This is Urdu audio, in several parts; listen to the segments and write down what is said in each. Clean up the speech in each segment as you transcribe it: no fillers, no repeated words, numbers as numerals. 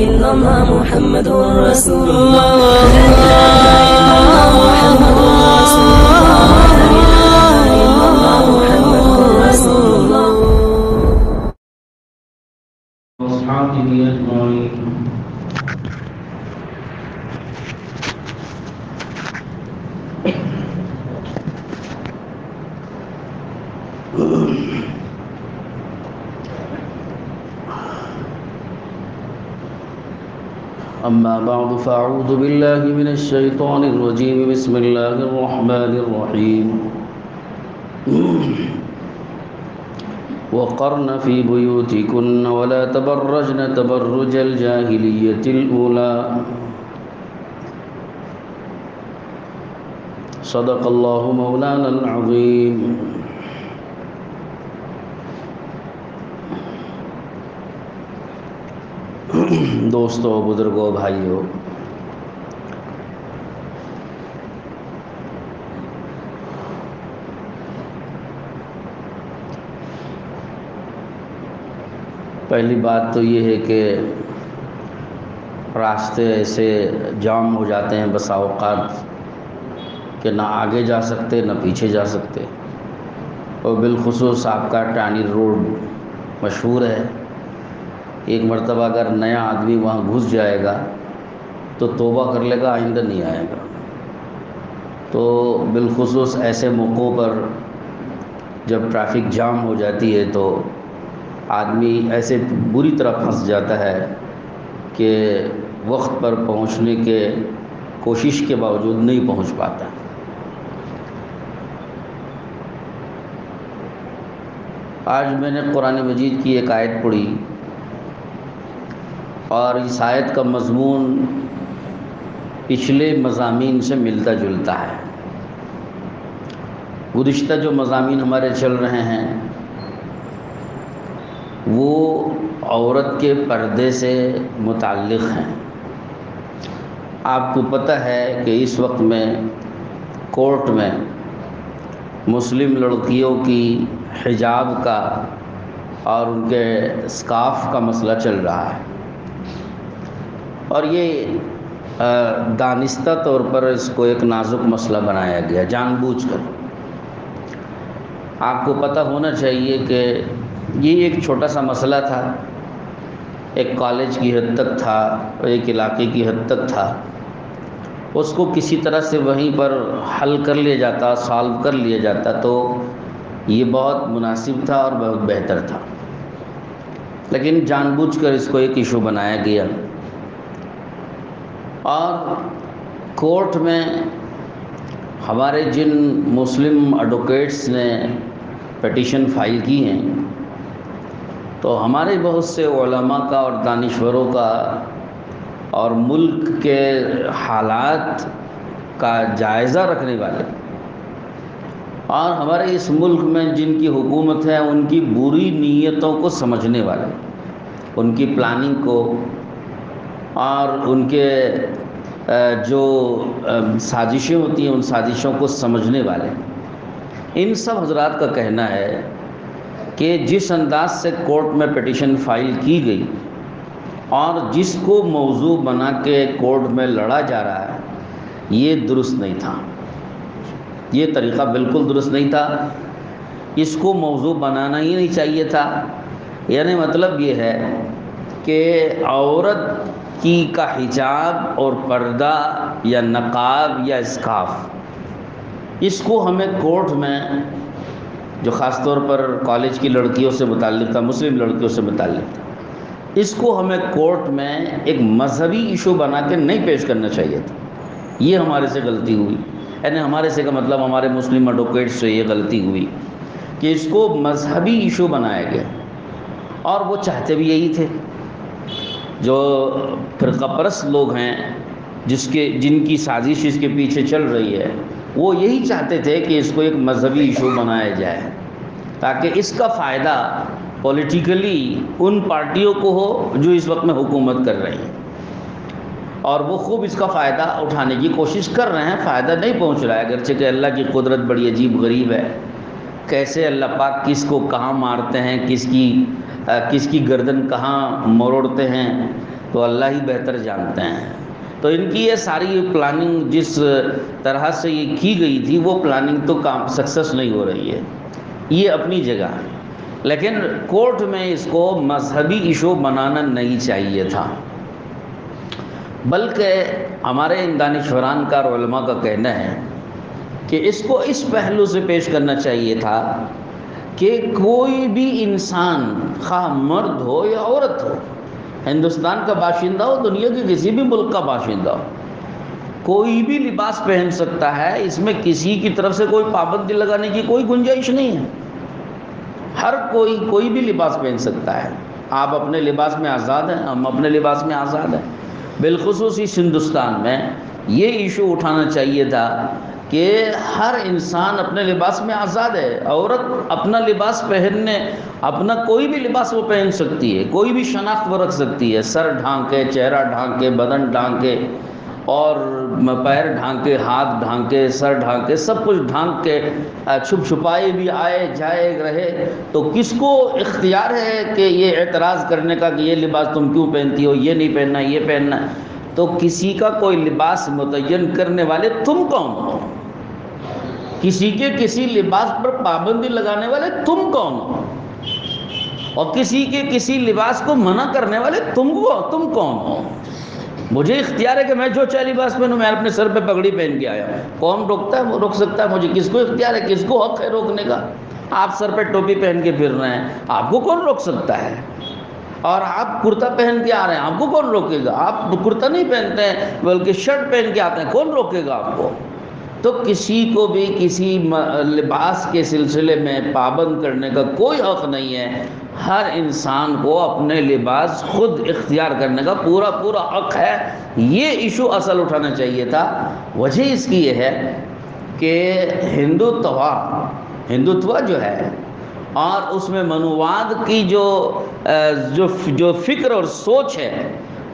إلا الله محمد رسول الله لا إله إلا الله محمد رسول الله لا إله إلا الله محمد رسول الله وأصحابه أجمعين. أما بعد فأعوذ بالله من الشيطان الرجيم. بسم الله الرحمن الرحيم. وقرن في بيوتكن ولا تبرجن تبرج الجاهلية الأولى. صدق الله مولانا العظيم. دوستو، بزرگوں، بھائیوں، پہلی بات تو یہ ہے کہ راستے ایسے جام ہو جاتے ہیں بسا اوقات کہ نہ آگے جا سکتے نہ پیچھے جا سکتے، اور بالخصوص آپ کا ٹانی روڈ مشہور ہے. ایک مرتبہ اگر نیا آدمی وہاں گھس جائے گا تو توبہ کر لے گا، آئندہ نہیں آئے گا. تو بالخصوص ایسے موقعوں پر جب ٹریفک جام ہو جاتی ہے تو آدمی ایسے بری طرح پھنس جاتا ہے کہ وقت پر پہنچنے کے کوشش کے باوجود نہیں پہنچ پاتا. آج میں نے قرآن مجید کی ایک آیت پڑھی، اور اس آیت کا مضمون پچھلے مضامین سے ملتا جلتا ہے. گزشتہ جو مضامین ہمارے چل رہے ہیں وہ عورت کے پردے سے متعلق ہیں. آپ کو پتہ ہے کہ اس وقت میں کورٹ میں مسلم لڑکیوں کی حجاب کا اور ان کے اسکارف کا مسئلہ چل رہا ہے، اور یہ دانستہ طور پر اس کو ایک نازک مسئلہ بنایا گیا جان بوجھ کر. آپ کو پتہ ہونا چاہیے کہ یہ ایک چھوٹا سا مسئلہ تھا، ایک کالج کی حد تک تھا، ایک علاقے کی حد تک تھا. اس کو کسی طرح سے وہیں پر حل کر لیا جاتا، سالو کر لیا جاتا تو یہ بہت مناسب تھا اور بہت بہتر تھا. لیکن جان بوجھ کر اس کو ایک ایشو بنایا گیا، اور کورٹ میں ہمارے جن مسلم ایڈوکیٹس نے پٹیشن فائل کی ہیں تو ہمارے بہت سے علماء کا اور دانشوروں کا اور ملک کے حالات کا جائزہ رکھنے والے، اور ہمارے اس ملک میں جن کی حکومت ہے ان کی بری نیتوں کو سمجھنے والے، ان کی پلاننگ کو اور ان کے جو سازشیں ہوتی ہیں ان سازشوں کو سمجھنے والے، ان سب حضرات کا کہنا ہے کہ جس انداز سے کورٹ میں پٹیشن فائل کی گئی اور جس کو موضوع بنا کے کورٹ میں لڑا جا رہا ہے یہ درست نہیں تھا. یہ طریقہ بالکل درست نہیں تھا. اس کو موضوع بنانا ہی نہیں چاہیے تھا. یعنی مطلب یہ ہے کہ عورت کی کا حجاب اور پردہ یا نقاب یا اسکارف، اس کو ہمیں کورٹ میں، جو خاص طور پر کالج کی لڑکیوں سے متعلق تھا، مسلم لڑکیوں سے متعلق تھا، اس کو ہمیں کورٹ میں ایک مذہبی ایشو بنا کے نہیں پیش کرنا چاہیے تھا. یہ ہمارے سے غلطی ہوئی. یعنی ہمارے سے کا مطلب ہمارے مسلم ایڈوکیٹ سے یہ غلطی ہوئی کہ اس کو مذہبی ایشو بنایا گیا، اور وہ چاہتے بھی یہی تھے. جو فرقہ پرست لوگ ہیں جن کی سازش اس کے پیچھے چل رہی ہے، وہ یہی چاہتے تھے کہ اس کو ایک مذہبی ایشو بنایا جائے تاکہ اس کا فائدہ پولیٹیکلی ان پارٹیوں کو ہو جو اس وقت میں حکومت کر رہی ہیں، اور وہ خوب اس کا فائدہ اٹھانے کی کوشش کر رہے ہیں. فائدہ نہیں پہنچ رہا ہے، اگرچہ کہ اللہ کی قدرت بڑی عجیب غریب ہے. کیسے اللہ پاک کس کو کہاں مارتے ہیں، کس کی گردن کہاں مروڑتے ہیں، تو اللہ ہی بہتر جانتے ہیں۔ تو ان کی یہ ساری پلاننگ جس طرح سے یہ کی گئی تھی وہ پلاننگ تو کام سکسیس نہیں ہو رہی ہے، یہ اپنی جگہ، لیکن کورٹ میں اس کو مذہبی ایشو بنانا نہیں چاہیے تھا، بلکہ ہمارے ان دانشوران کا اور علماء کا کہنا ہے کہ اس کو اس پہلو سے پیش کرنا چاہیے تھا کہ کوئی بھی انسان، خواہ مرد ہو یا عورت ہو، ہندوستان کا باشندہ ہو، دنیا کے کسی بھی ملک کا باشندہ ہو، کوئی بھی لباس پہن سکتا ہے، اس میں کسی کی طرف سے کوئی پابندی لگانے کی کوئی گنجائش نہیں ہے، ہر کوئی بھی لباس پہن سکتا ہے۔ آپ اپنے لباس میں آزاد ہیں، ہم اپنے لباس میں آزاد ہیں۔ بالخصوص اس ہندوستان میں یہ ایشو اٹھانا چاہیے تھا کہ ہر انسان اپنے لباس میں آزاد ہے، عورت اپنا لباس پہننے، اپنا کوئی بھی لباس وہ پہن سکتی ہے، کوئی بھی شناخت وہ رکھ سکتی ہے، سر ڈھانکے، چہرہ ڈھانکے، بدن ڈھانکے اور پیر ڈھانکے، ہاتھ ڈھانکے، سر ڈھانکے، سب کچھ ڈھانک کے چھپ چھپائے بھی آئے جائے رہے، تو کس کو اختیار ہے کہ یہ اعتراض کرنے کا کہ یہ لباس تم کیوں پہنتی ہو، یہ نہیں پہننا، یہ پہننا ہے؟ تو کسی کا کوئی لباس متعین کرنے والے تم کون ہو؟ کسی کے کسی لباس پر پابندی لگانے والے تم کون ہو؟ اور کسی کے کسی لباس کو منع کرنے والے تم کون ہو؟ مجھے اختیار ہے کہ میں جو چاہے لباس پہنوں، میں اپنے سر پہ پگڑی پہن کے آیا ہوں، کون روکتا ہے؟ وہ روک سکتا ہے مجھے؟ کس کو اختیار ہے، کس کو حق ہے روکنے کا؟ آپ سر پہ ٹوپی پہن کے پھر رہے ہیں، آپ کو کون روک سکتا ہے؟ اور آپ کرتا پہن کے آ رہے ہیں، آپ کو کون روکے گا؟ آپ کرتا نہیں پہنتے ہیں بلکہ شرٹ پہن کے آتے ہیں، کون روکے گا آپ کو؟ تو کسی کو بھی کسی لباس کے سلسلے میں پابند کرنے کا کوئی حق نہیں ہے، ہر انسان کو اپنے لباس خود اختیار کرنے کا پورا حق ہے۔ یہ ایشو اصل اٹھانا چاہیے تھا۔ وجہ اس کی یہ ہے کہ ہندوتوا جو ہے اور اس میں منوواد کی جو فکر اور سوچ ہے،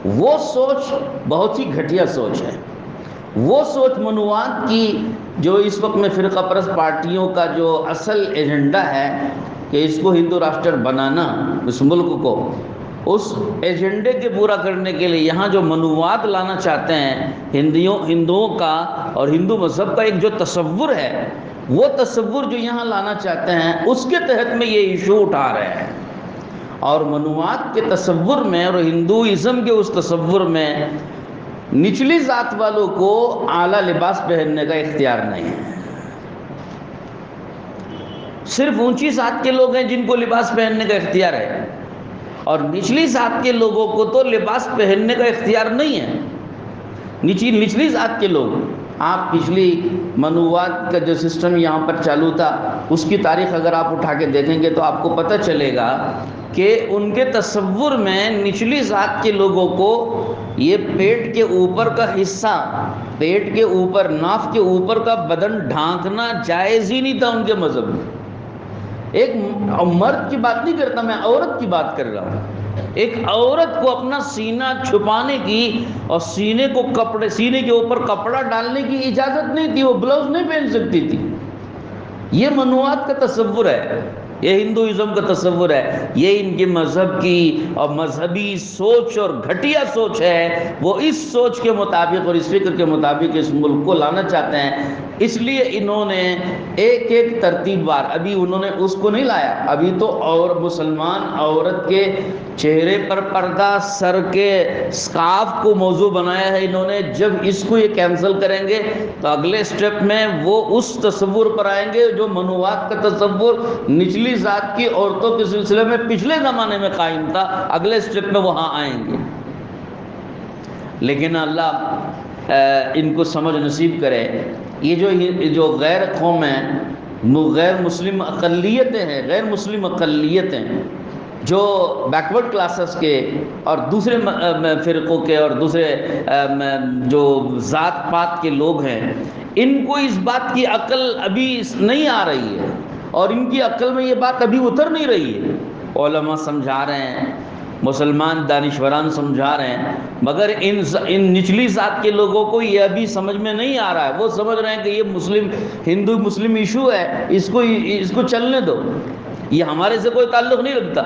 وہ سوچ بہت ہی گھٹیا سوچ ہے۔ وہ سوچ منوواد کی جو اس وقت میں فرقہ پرست پارٹیوں کا جو اصل ایجنڈا ہے کہ اس کو ہندو راشٹر بنانا، اس ملک کو، اس ایجنڈے کے پورا کرنے کے لیے یہاں جو منوواد لانا چاہتے ہیں، ہندوؤں کا اور ہندو مذہب کا ایک جو تصور ہے، وہ تصور جو یہاں لانا چاہتے ہیں، اس کے تحت میں یہ ایشو اٹھا رہے ہیں۔ اور منوواد کے تصور میں اور ہندوازم کے اس تصور میں نچلی ذات والوں کو اعلیٰ لباس پہننے کا اختیار نہیں ہے، صرف اونچی ذات کے لوگ ہیں جن کو لباس پہننے کا اختیار ہے، اور نچلی ذات کے لوگوں کو تو لباس پہننے کا اختیار نہیں ہے۔ نچلی ذات کے لوگ، آپ پچھلی منوواد کا جو سسٹم یہاں پر چالو تھا اس کی تاریخ اگر آپ اٹھا کے دیکھیں گے تو آپ کو پتہ چلے گا کہ ان کے تصور میں نچلی ذات کے لوگوں کو یہ پیٹ کے اوپر کا حصہ، پیٹ کے اوپر، ناف کے اوپر کا بدن ڈھانکنا جائز ہی نہیں تھا ان کے مذہب میں۔ ایک مرد کی بات نہیں کرتا میں، عورت کی بات کر رہا ہوں۔ ایک عورت کو اپنا سینہ چھپانے کی اور سینے کے اوپر کپڑا ڈالنے کی اجازت نہیں تھی، وہ بلاؤز نہیں پہن سکتی تھی۔ یہ منوواد کا تصور ہے، یہ ہندوازم کا تصور ہے، یہ ان کے مذہب کی اور مذہبی سوچ اور گھٹیا سوچ ہے۔ وہ اس سوچ کے مطابق اور اس فکر کے مطابق اس ملک کو لانا چاہتے ہیں، اس لیے انہوں نے ایک ترتیب وار، ابھی انہوں نے اس کو نہیں لایا، ابھی تو اور مسلمان عورت کے چہرے پر پردہ، سر کے سکارف کو موضوع بنایا ہے انہوں نے۔ جب اس کو یہ کینسل کریں گے تو اگلے سٹیپ میں وہ اس تصور پر آئیں گے جو منوواد کا تصور نچلی ذات کی عورتوں کے سلسلے میں پچھلے زمانے میں قائم تھا، اگلے سٹیپ میں وہاں آئیں گے۔ لیکن اللہ ان کو سمجھ نصیب کرے، یہ جو غیر قوم ہیں، غیر مسلم اقلیتیں جو بیکورڈ کلاسز کے اور دوسرے فرقوں کے اور دوسرے جو ذات پات کے لوگ ہیں، ان کو اس بات کی عقل ابھی نہیں آ رہی ہے، اور ان کی عقل میں یہ بات ابھی اتر نہیں رہی ہے۔ علماء سمجھا رہے ہیں، مسلمان دانشوران سمجھا رہے ہیں، مگر ان نچلی ذات کے لوگوں کو یہ ابھی سمجھ میں نہیں آ رہا ہے۔ وہ سمجھ رہے ہیں کہ یہ ہندو مسلم ایشو ہے، اس کو چلنے دو، یہ ہمارے سے کوئی تعلق نہیں رکھتا.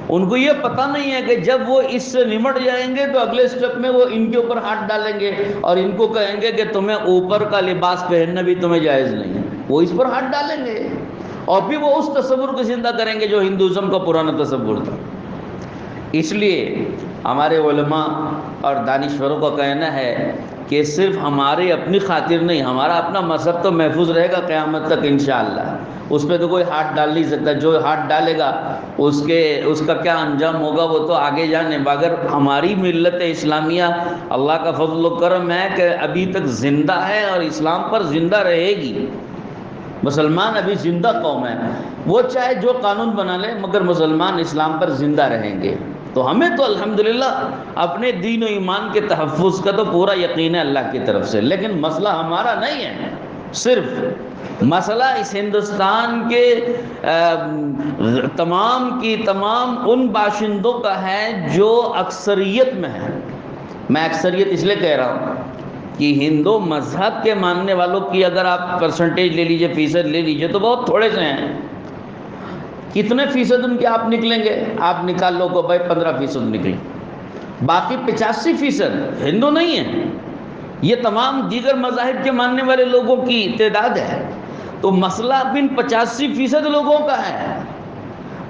ان کو یہ پتہ نہیں ہے کہ جب وہ اس سے نمٹ جائیں گے تو اگلے سٹیپ میں وہ ان کے اوپر ہاتھ ڈالیں گے اور ان کو کہیں گے کہ تمہیں اوپر کا لباس پہننا بھی تمہیں جائز نہیں ہے. وہ اس پر ہاتھ ڈالیں گے اور پھر وہ اس تصور کو زندہ کریں گے جو ہندوازم کا پرانا تصور تھا. اس لیے ہمارے علماء اور دانشوروں کا کہنا ہے کہ صرف ہماری اپنی خاطر نہیں، ہمارا اپنا مذہب تو محفوظ رہے گا قیامت تک انشاءاللہ. اس پہ تو کوئی ہاتھ ڈال نہیں سکتا. جو ہاتھ ڈالے گا اس کا کیا انجام ہوگا وہ تو آگے جانے. مگر ہماری ملت اسلامیہ اللہ کا فضل و کرم ہے کہ ابھی تک زندہ ہے اور اسلام پر زندہ رہے گی. مسلمان ابھی زندہ قوم ہے. وہ چاہے جو قانون بنا لے مگر مسلمان اسلام پر زندہ رہیں گے. تو ہمیں تو الحمدللہ اپنے دین و ایمان کے تحفظ کا تو پورا یقین ہے اللہ کی طرف سے. لیکن مسئلہ ہمارا نہیں ہے، صرف مسئلہ اس ہندوستان کے تمام کی تمام ان باشندوں کا ہے جو اکثریت میں ہے. میں اکثریت اس لیے کہہ رہا ہوں کہ ہندو مذہب کے ماننے والوں کی اگر آپ پرسنٹیج لے لیجئے، فیصد لے لیجئے تو بہت تھوڑے سے ہیں. کتنے فیصد ان کے آپ نکلیں گے؟ آپ نکال لو کو بھائی 15% نکلیں. باقی 85% ہندو نہیں ہیں. یہ تمام دیگر مذاہب کے ماننے والے لوگوں کی تعداد ہے. تو مسئلہ ان 85% لوگوں کا ہے.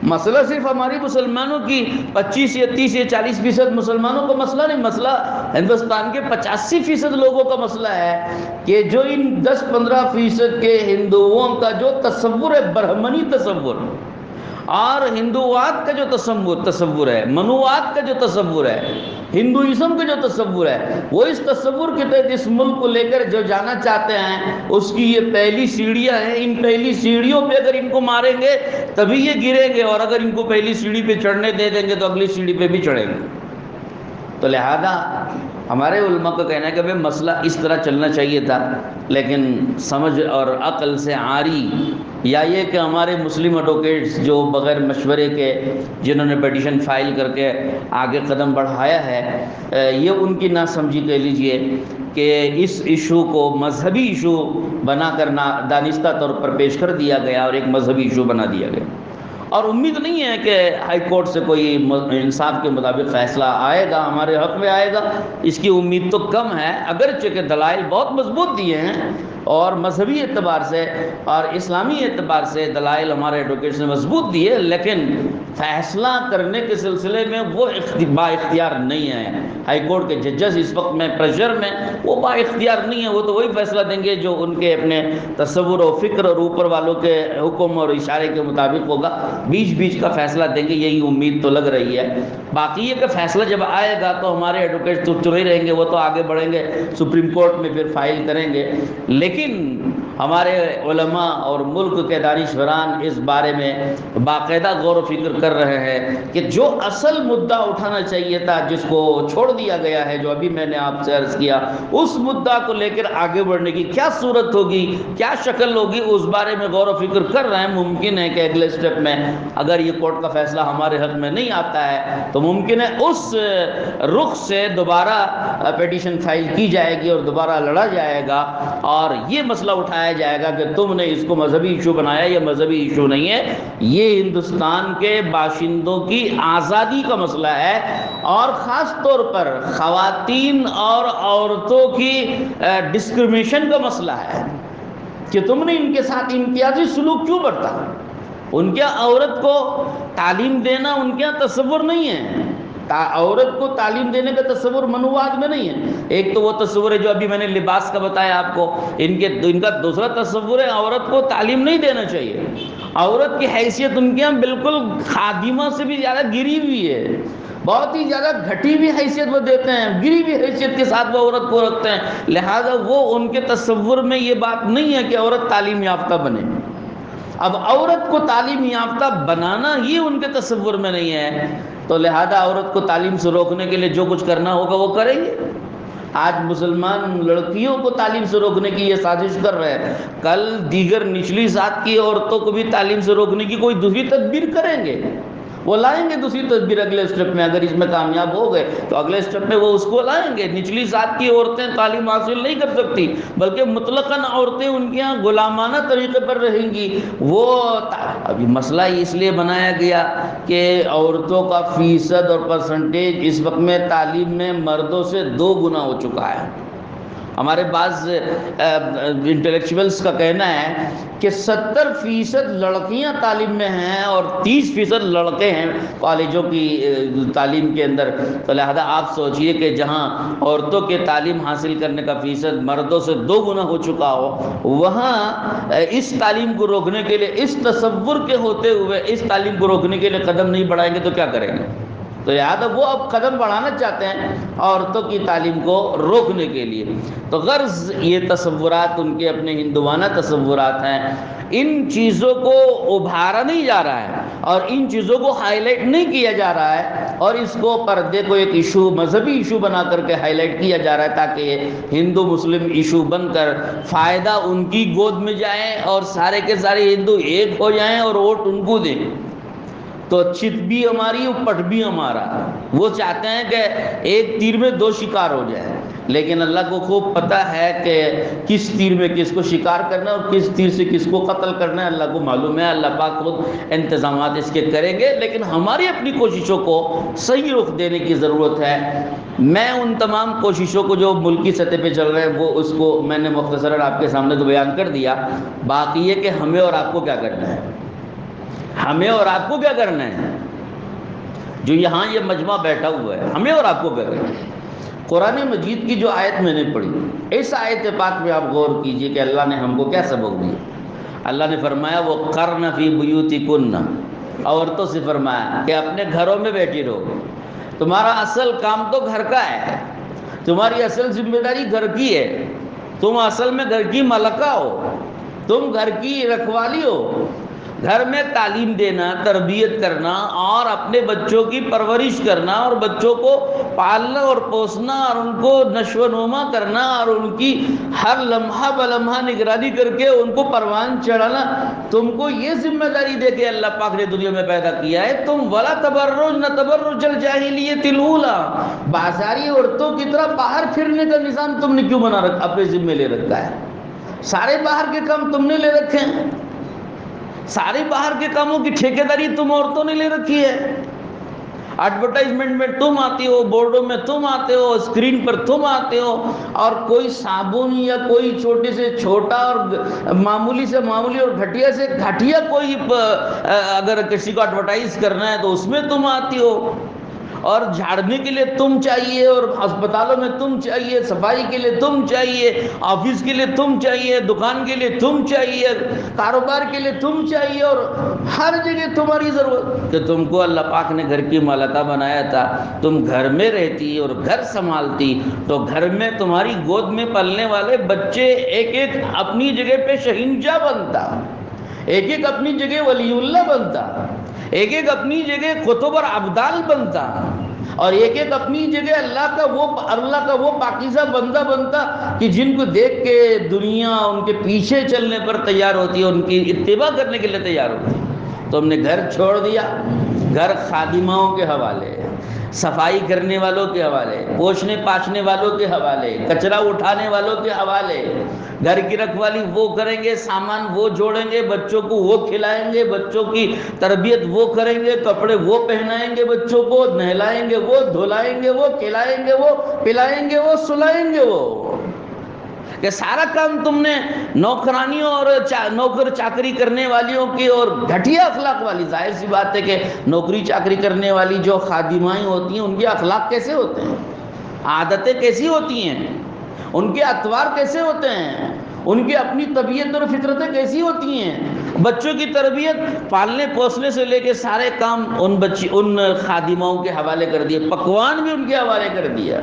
مسئلہ صرف ہماری مسلمانوں کی 25 یا 30 یا 40% مسلمانوں کا مسئلہ نہیں. مسئلہ ہندوستان کے 85% لوگوں کا مسئلہ ہے کہ جو ان 10-15% کے ہندوؤں کا جو تصور ہے، برہمنی تصور اور ہندوواد کا جو تصور ہے، منوواد کا جو تصور ہے، ہندوازم کا جو تصور ہے، وہ اس تصور کے تحت اس ملک کو لے کر جو جانا چاہتے ہیں اس کی یہ پہلی سیڑھیاں ہیں. ان پہلی سیڑھیوں پہ اگر ان کو ماریں گے تبھی یہ گریں گے، اور اگر ان کو پہلی سیڑھی پہ چڑھنے دے دیں گے تو اگلی سیڑھی پہ بھی چڑھیں گے. تو لہذا ہمارے علماء کا کہنا ہے کہ مسئلہ اس طرح چلنا چاہیے تھا. لیکن سمجھ اور عقل سے عاری یا یہ کہ ہمارے مسلم ایڈوکیٹس جو بغیر مشورے کے جنہوں نے پیٹیشن فائل کر کے آگے قدم بڑھایا ہے، یہ ان کی ناسمجھی کہہ لیجئے کہ اس ایشو کو مذہبی ایشو بنا کر دانستہ طور پر پیش کر دیا گیا اور ایک مذہبی ایشو بنا دیا گیا. اور امید نہیں ہے کہ ہائی کورٹ سے کوئی انصاف کے مطابق فیصلہ آئے گا، ہمارے حق میں آئے گا. اس کی امید تو کم ہے، اگرچہ کہ دلائل بہت مضبوط دیے ہیں اور مذہبی اعتبار سے اور اسلامی اعتبار سے دلائل ہمارے ایڈوکیٹس نے مضبوط دیے، لیکن فیصلہ کرنے کے سلسلے میں وہ با اختیار نہیں ہے. ہائی کورٹ کے ججز اس وقت میں پریشر میں وہ با اختیار نہیں ہے. وہ تو وہی فیصلہ دیں گے جو ان کے اپنے تصور و فکر اور اوپر والوں کے حکم اور اشارے کے مطابق ہوگا. بیچ کا فیصلہ دیں گے، یہی امید تو لگ رہی ہے. باقی یہ کہ فیصلہ جب آئے گا تو ہمارے ایڈوکیٹ تو چنے رہیں گے، وہ تو آگے بڑھیں گے، سپریم کورٹ میں پھر فائل کریں گے. لیکن ہمارے علماء اور ملک کے دانشوران اس بارے میں باقاعدہ غور و فکر کر رہے ہیں کہ جو اصل مدعا اٹھانا چاہیے تھا، جس کو چھوڑ دیا گیا ہے، جو ابھی میں نے آپ سے عرض کیا، اس مدعا کو لے کر آگے بڑھنے کی کیا صورت ہوگی، کیا شکل ہوگی، اس بارے میں غور و فکر کر رہے ہیں. ممکن ہے کہ اگلے سٹیپ میں اگر یہ کورٹ کا فیصلہ ہمارے حق میں نہیں آتا ہے تو ممکن ہے اس رخ سے دوبارہ پیٹیشن فائل کی جائے گی اور دوبارہ لڑا جائے گا اور یہ مسئلہ اٹھایا جائے گا کہ تم نے اس کو مذہبی ایشو بنایا. یہ مذہبی ایشو نہیں ہے، یہ ہندوستان کے باشندوں کی آزادی کا مسئلہ ہے اور خاص طور پر خواتین اور عورتوں کی ڈسکریمنیشن کا مسئلہ ہے کہ تم نے ان کے ساتھ امتیازی سلوک کیوں برتا. ان کے عورت کو تعلیم دینا ان کے تصور نہیں ہے. عورت کو تعلیم دینے کا تصور منوواد میں نہیں ہے. ایک تو وہ تصور ہے جو ابھی میں نے لباس کا بتایا آپ کو. ان کا دوسرا تصور ہے عورت کو تعلیم نہیں دینا چاہیے. عورت کی حیثیت ان کے یہاں بالکل خادمہ سے بھی زیادہ گری ہوئی ہے. بہت ہی زیادہ گھٹی ہوئی حیثیت وہ دیتے ہیں، گری ہوئی حیثیت کے ساتھ وہ عورت کو رکھتے ہیں. لہذا وہ ان کے تصور میں یہ بات نہیں ہے کہ عورت تعلیم یافتہ بنے. اب عورت کو تعلیم یافتہ بنانا ہی ان کے تصور میں نہیں ہے، تو لہذا عورت کو تعلیم سے روکنے کے لیے جو کچھ کرنا ہوگا وہ کریں گے. آج مسلمان لڑکیوں کو تعلیم سے روکنے کی یہ سازش کر رہے ہیں، کل دیگر نچلی ذات کی عورتوں کو بھی تعلیم سے روکنے کی کوئی دوسری تدبیر کریں گے. وہ لائیں گے دوسری تدبیر اگلے اسٹیپ میں، اگر اس میں کامیاب ہو گئے تو اگلے اسٹیپ میں وہ اس کو لائیں گے۔ نچلی ذات کی عورتیں تعلیم حاصل نہیں کر سکتی، بلکہ مطلقاً عورتیں ان کے یہاں غلامانہ طریقے پر رہیں گی۔ وہ ابھی مسئلہ اس لیے بنایا گیا کہ عورتوں کا فیصد اور پرسنٹیج اس وقت میں تعلیم میں مردوں سے 2 گنا ہو چکا ہے۔ ہمارے بعض انٹلیکچوئلز کا کہنا ہے کہ 70% لڑکیاں تعلیم میں ہیں اور 30% لڑکے ہیں کالجوں کی تعلیم کے اندر۔ تو لہذا آپ سوچئے کہ جہاں عورتوں کے تعلیم حاصل کرنے کا فیصد مردوں سے 2 گنا ہو چکا ہو، وہاں اس تعلیم کو روکنے کے لیے، اس تصور کے ہوتے ہوئے اس تعلیم کو روکنے کے لیے قدم نہیں بڑھائیں گے تو کیا کریں گے؟ تو یاد ہے وہ اب قدم بڑھانا چاہتے ہیں عورتوں کی تعلیم کو روکنے کے لیے۔ تو غرض یہ تصورات ان کے اپنے ہندوانہ تصورات ہیں، ان چیزوں کو ابھارا نہیں جا رہا ہے اور ان چیزوں کو ہائی لائٹ نہیں کیا جا رہا ہے، اور اس کو پردے کو ایک ایشو، مذہبی ایشو بنا کر کے ہائی لائٹ کیا جا رہا ہے تاکہ یہ ہندو مسلم ایشو بن کر فائدہ ان کی گود میں جائے اور سارے کے سارے ہندو ایک ہو جائیں اور ووٹ ان کو دیں۔ تو چت بھی ہماری اور پٹ بھی ہمارا۔ وہ چاہتے ہیں کہ ایک تیر میں 2 شکار ہو جائے، لیکن اللہ کو خوب پتہ ہے کہ کس تیر میں کس کو شکار کرنا ہے اور کس تیر سے کس کو قتل کرنا ہے، اللہ کو معلوم ہے۔ اللہ پاک خود انتظامات اس کے کریں گے، لیکن ہماری اپنی کوششوں کو صحیح رخ دینے کی ضرورت ہے۔ میں ان تمام کوششوں کو جو ملکی سطح پہ چل رہے ہیں وہ اس کو میں نے مختصراً آپ کے سامنے تو بیان کر دیا۔ باقی یہ کہ ہمیں اور آپ کو کیا کرنا ہے، ہمیں اور آپ کو کیا کرنا ہے، جو یہاں یہ مجمع بیٹھا ہوا ہے، ہمیں اور آپ کو کیا کرنا ہے۔ قرآن مجید کی جو آیت میں نے پڑھی، اس آیت پاک میں آپ غور کیجئے کہ اللہ نے ہم کو کیا سبق دیا۔ اللہ نے فرمایا وَقَرْنَ فِي بُيُوتِكُنَّ، عورتوں سے فرمایا کہ اپنے گھروں میں بیٹھی رہو، تمہارا اصل کام تو گھر کا ہے، تمہاری اصل ذمہ داری گھر کی ہے، تم اصل میں گھر کی ملکہ ہو، تم گھر کی رکھوالی ہو۔ گھر میں تعلیم دینا، تربیت کرنا اور اپنے بچوں کی پرورش کرنا اور بچوں کو پالنا اور پوسنا اور ان کو نشو و نما کرنا اور ان کی ہر لمحہ بلمحہ نگرانی کر کے ان کو پروان چڑھانا، تم کو یہ ذمہ داری دے کے اللہ پاک نے دنیا میں پیدا کیا ہے۔ تم ولا تبرج، نہ تبرج الجاہلیۃ الاولی، بازاری عورتوں کی طرح باہر پھرنے کا نظام تم نے کیوں بنا رکھا، اپنے ذمہ لے رکھا ہے؟ سارے باہر کے کام تم نے لے رکھے ہیں، سارے باہر کے کاموں کی ٹھیکیداری تم عورتوں نے لے رکھی ہے۔ ایڈورٹائزمنٹ میں تم آتی ہو، بورڈوں میں تم آتے ہو، اسکرین پر تم آتے ہو، اور کوئی صابن یا کوئی چھوٹے سے چھوٹا اور معمولی سے معمولی اور گھٹیا سے گھٹیا کوئی اگر کسی کو ایڈورٹائز کرنا ہے تو اس میں تم آتی ہو، اور جھاڑنے کے لیے تم چاہیے، اور ہسپتالوں میں تم چاہیے، صفائی کے لیے تم چاہیے، آفس کے لیے تم چاہیے، دکان کے لیے تم چاہیے، کاروبار کے لیے تم چاہیے، اور ہر جگہ تمہاری ضرورت کہ تم کو اللہ پاک نے گھر کی ملکہ بنایا تھا، تم گھر میں رہتی اور گھر سنبھالتی، تو گھر میں تمہاری گود میں پلنے والے بچے ایک ایک اپنی جگہ پہ شہنشاہ بنتا، ایک ایک اپنی جگہ ولی اللہ بنتا، ایک ایک اپنی جگہ قطب اور ابدال بنتا، اور ایک ایک اپنی جگہ اللہ کا وہ پاکیزہ بندہ بنتا کہ جن کو دیکھ کے دنیا ان کے پیچھے چلنے پر تیار ہوتی ہے، ان کی اتباع کرنے کے لیے تیار ہوتی ہے۔ تو ہم نے گھر چھوڑ دیا، گھر خادماؤں کے حوالے، صفائی کرنے والوں کے حوالے، پوچھنے پاچھنے والوں کے حوالے، کچرا اٹھانے والوں کے حوالے، گھر کی رکھوالی وہ کریں گے، سامان وہ جوڑیں گے، بچوں کو وہ کھلائیں گے، بچوں کی تربیت وہ کریں گے، کپڑے وہ پہنائیں گے، بچوں کو نہلائیں گے، وہ دھلائیں گے، وہ کھلائیں گے، وہ پلائیں گے، وہ سلائیں گے، وہ کہ سارا کام تم نے نوکرانیوں اور نوکر چاکری کرنے والیوں کی اور گھٹیا اخلاق والی، ظاہر سی بات ہے کہ نوکری چاکری کرنے والی جو خادمائیں ہوتی ہیں ان کے اخلاق کیسے ہوتے ہیں، عادتیں کیسی ہوتی ہیں، ان کے اطوار کیسے ہوتے ہیں، ان کی اپنی طبیعت اور فطرتیں کیسی ہوتی ہیں۔ بچوں کی تربیت پالنے پوسنے سے لے کے سارے کام ان خادماؤں کے حوالے کر دیے، پکوان بھی ان کے حوالے کر دیا،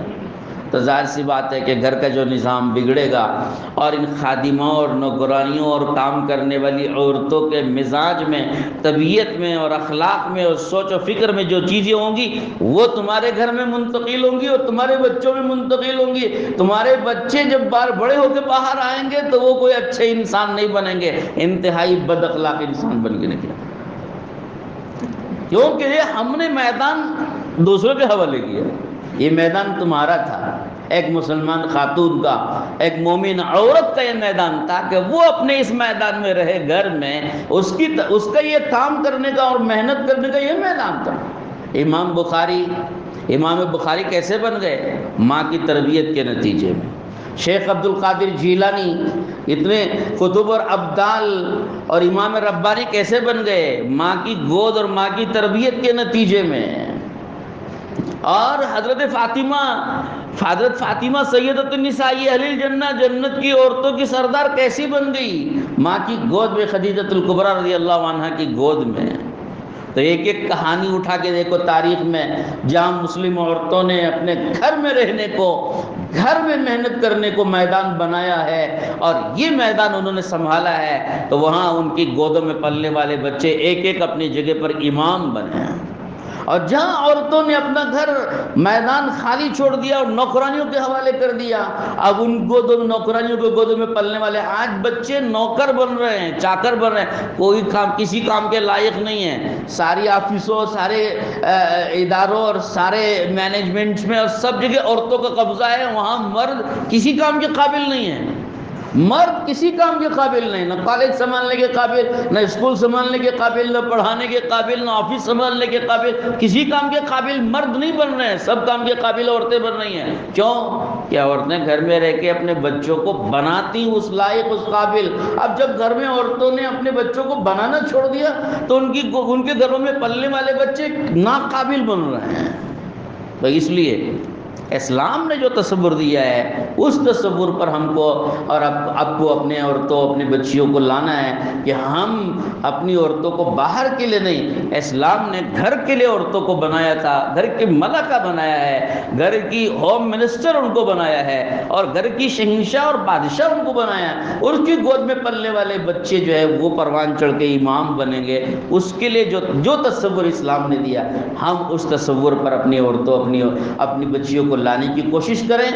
تو ظاہر سی بات ہے کہ گھر کا جو نظام بگڑے گا، اور ان خادموں اور نوکرانیوں اور کام کرنے والی عورتوں کے مزاج میں، طبیعت میں اور اخلاق میں اور سوچ و فکر میں جو چیزیں ہوں گی وہ تمہارے گھر میں منتقل ہوں گی اور تمہارے بچوں میں منتقل ہوں گی۔ تمہارے بچے جب بڑے ہو کے باہر آئیں گے تو وہ کوئی اچھے انسان نہیں بنیں گے، انتہائی بد اخلاق انسان بن کے نکلیں۔ کیونکہ ہم نے میدان دوسروں کے حوالے کیا، یہ میدان تمہارا تھا، ایک مسلمان خاتون کا، ایک مومن عورت کا یہ میدان تھا کہ وہ اپنے اس میدان میں رہے، گھر میں اس کا یہ کام کرنے کا اور محنت کرنے کا یہ میدان تھا۔ امام بخاری کیسے بن گئے؟ ماں کی تربیت کے نتیجے میں۔ شیخ عبد القادر جیلانی اتنے کتب اور ابدال اور امام ربانی کیسے بن گئے؟ ماں کی گود اور ماں کی تربیت کے نتیجے میں۔ اور حضرت فاطمہ سیدۃ النساء اہل الجنہ، جنت کی عورتوں کی سردار کیسی بن گئی؟ ماں کی گود میں، خدیجۃ الکبریٰ رضی اللہ عنہا کی گود میں۔ تو ایک ایک کہانی اٹھا کے دیکھو تاریخ میں، جہاں مسلم عورتوں نے اپنے گھر میں رہنے کو، گھر میں محنت کرنے کو میدان بنایا ہے اور یہ میدان انہوں نے سنبھالا ہے، تو وہاں ان کی گودوں میں پلنے والے بچے ایک ایک اپنی جگہ پر امام بنے ہیں۔ اور جہاں عورتوں نے اپنا گھر میدان خالی چھوڑ دیا اور نوکرانیوں کے حوالے کر دیا، اب ان گودوں میں، نوکرانیوں کے گودوں میں پلنے والے آج بچے نوکر بن رہے ہیں، چاکر بن رہے ہیں، کوئی کام، کسی کام کے لائق نہیں ہیں۔ ساری آفسوں، سارے اداروں اور سارے مینجمنٹس میں اور سب جگہ عورتوں کا قبضہ ہے، وہاں مرد کسی کام کے قابل نہیں ہیں، مرد کسی کام کے قابل نہیں، نہ کالج سنبھالنے کے قابل، نہ اسکول سنبھالنے کے قابل، نہ پڑھانے کے قابل، نہ آفس سنبھالنے کے قابل، کسی کام کے قابل مرد نہیں بن رہے ہیں، سب کام کے قابل عورتیں بن رہی ہیں۔ کیوں کہ عورتیں گھر میں رہ کے اپنے بچوں کو بناتی اس لائق، اس قابل۔ اب جب گھر میں عورتوں نے اپنے بچوں کو بنانا چھوڑ دیا تو ان کے گھروں میں پلنے والے بچے ناقابل بن رہے ہیں۔ تو اس لیے اسلام نے جو تصور دیا ہے اس تصور پر ہم کو اور اب کو اپنے عورتوں، اپنی بچیوں کو لانا ہے کہ ہم اپنی عورتوں کو باہر کے لیے نہیں، اسلام نے گھر کے لیے عورتوں کو بنایا تھا، گھر کی ملکہ بنایا ہے، گھر کی ہوم منسٹر ان کو بنایا ہے اور گھر کی شہنشاہ اور بادشاہ ان کو بنایا ہے۔ اس کی گود میں پلنے والے بچے جو ہے وہ پروان چڑھ کے امام بنیں گے۔ اس کے لیے جو تصور اسلام نے دیا، ہم اس تصور پر اپنی عورتوں، اپنی بچیوں کو لانے کی کوشش کریں۔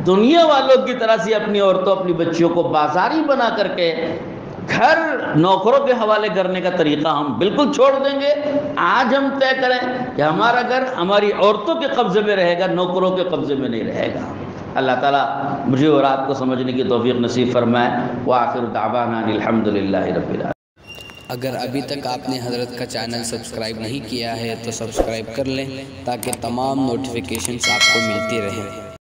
دنیا والوں کی طرح سے اپنی عورتوں، اپنی بچیوں کو بازاری بنا کر کے گھر نوکروں کے حوالے کرنے کا طریقہ ہم بالکل چھوڑ دیں گے۔ آج ہم طے کریں کہ ہمارا گھر ہماری عورتوں کے قبضے میں رہے گا، نوکروں کے قبضے میں نہیں رہے گا۔ اللہ تعالیٰ مجھے اور آپ کو سمجھنے کی توفیق نصیب فرمائے۔ وآخر دعوانا الحمدللہ رب العالمین۔ اگر ابھی تک آپ نے حضرت کا چینل سبسکرائب نہیں کیا ہے تو سبسکرائب کر لیں تاکہ تمام نوٹیفیکیشنز آپ کو ملتی رہیں۔